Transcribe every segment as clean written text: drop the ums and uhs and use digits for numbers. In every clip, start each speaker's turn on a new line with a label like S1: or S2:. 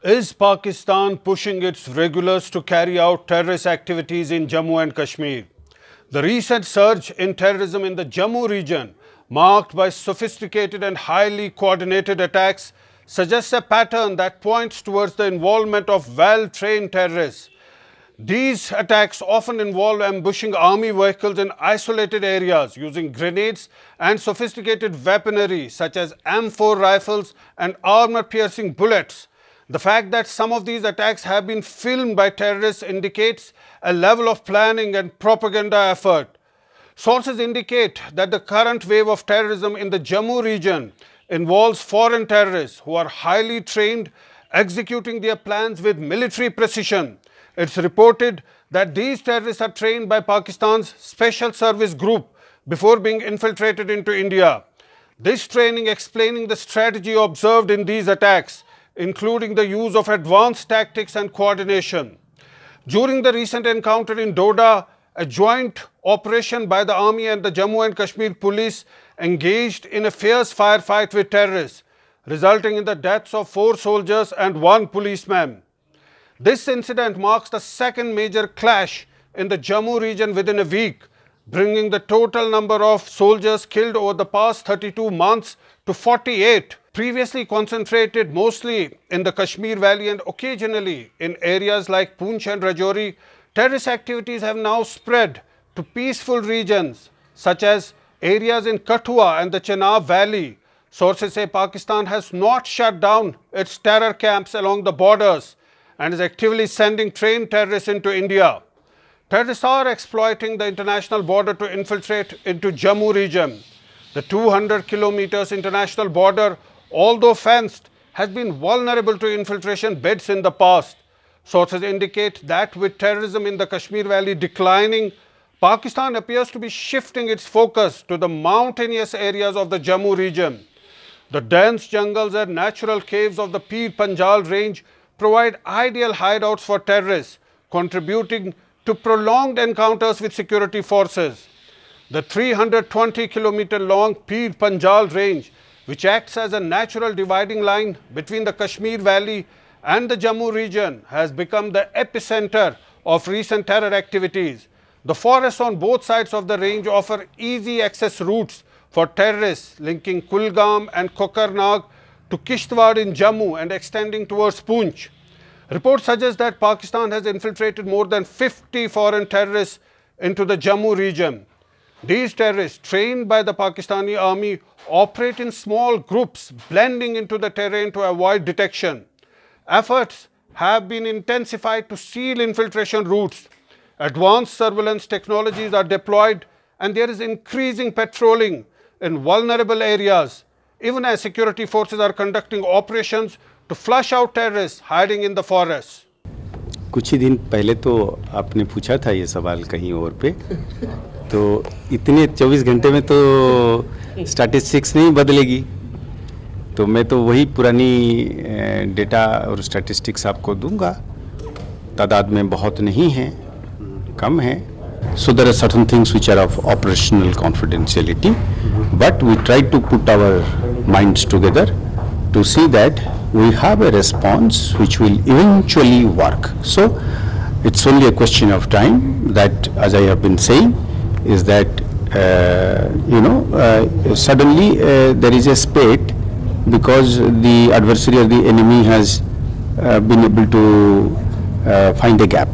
S1: Is Pakistan pushing its regulars to carry out terrorist activities in Jammu and Kashmir? The recent surge in terrorism in the Jammu region, marked by sophisticated and highly coordinated attacks, suggests a pattern that points towards the involvement of well-trained terrorists. These attacks often involve ambushing army vehicles in isolated areas using grenades and sophisticated weaponry such as M4 rifles and armor-piercing bullets. The fact that some of these attacks have been filmed by terrorists indicates a level of planning and propaganda effort. Sources indicate that the current wave of terrorism in the Jammu region involves foreign terrorists who are highly trained, executing their plans with military precision. It's reported that these terrorists are trained by Pakistan's Special Service Group before being infiltrated into India. This training explaining the strategy observed in these attacks, including the use of advanced tactics and coordination. During the recent encounter in Doda, a joint operation by the army and the Jammu and Kashmir police engaged in a fierce firefight with terrorists, resulting in the deaths of 4 soldiers and 1 policeman. This incident marks the second major clash in the Jammu region within a week, bringing the total number of soldiers killed over the past 32 months to 48. Previously concentrated mostly in the Kashmir Valley and occasionally in areas like Poonch and Rajouri, terrorist activities have now spread to peaceful regions such as areas in Kathua and the Chenab Valley. Sources say Pakistan has not shut down its terror camps along the borders and is actively sending trained terrorists into India. Terrorists are exploiting the international border to infiltrate into Jammu region. The 200 kilometers international border, although fenced, has been vulnerable to infiltration bids in the past. Sources indicate that with terrorism in the Kashmir Valley declining, Pakistan appears to be shifting its focus to the mountainous areas of the Jammu region. The dense jungles and natural caves of the Pir Panjal range provide ideal hideouts for terrorists, contributing to prolonged encounters with security forces. The 320-kilometer long Pir Panjal range, which acts as a natural dividing line between the Kashmir Valley and the Jammu region, has become the epicenter of recent terror activities. The forests on both sides of the range offer easy access routes for terrorists linking Kulgam and Kokarnag to Kishtwar in Jammu and extending towards Poonch. Reports suggest that Pakistan has infiltrated more than 50 foreign terrorists into the Jammu region. These terrorists, trained by the Pakistani army, operate in small groups, blending into the terrain to avoid detection. Efforts have been intensified to seal infiltration routes. Advanced surveillance technologies are deployed, and there is increasing patrolling in vulnerable areas, even as security forces are conducting operations to flush out terrorists hiding in the forests.
S2: कुछ ही दिन पहले तो आपने पूछा था ये सवाल कहीं और पे, तो इतने 24 घंटे में तो स्टैटिस्टिक्स नहीं बदलेगी, तो मैं तो वही पुरानी डेटा और स्टैटिस्टिक्स आपको दूंगा. तादाद में बहुत नहीं है, कम है. So there are certain things which are of operational confidentiality, but we try to put our minds together to see that we have a response which will eventually work. So it's only a question of time that, as I have been saying, is that suddenly there is a spate because the adversary or the enemy has been able to find a gap.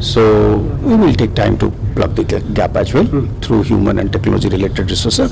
S2: So we will take time to plug the gap as well through human and technology related resources.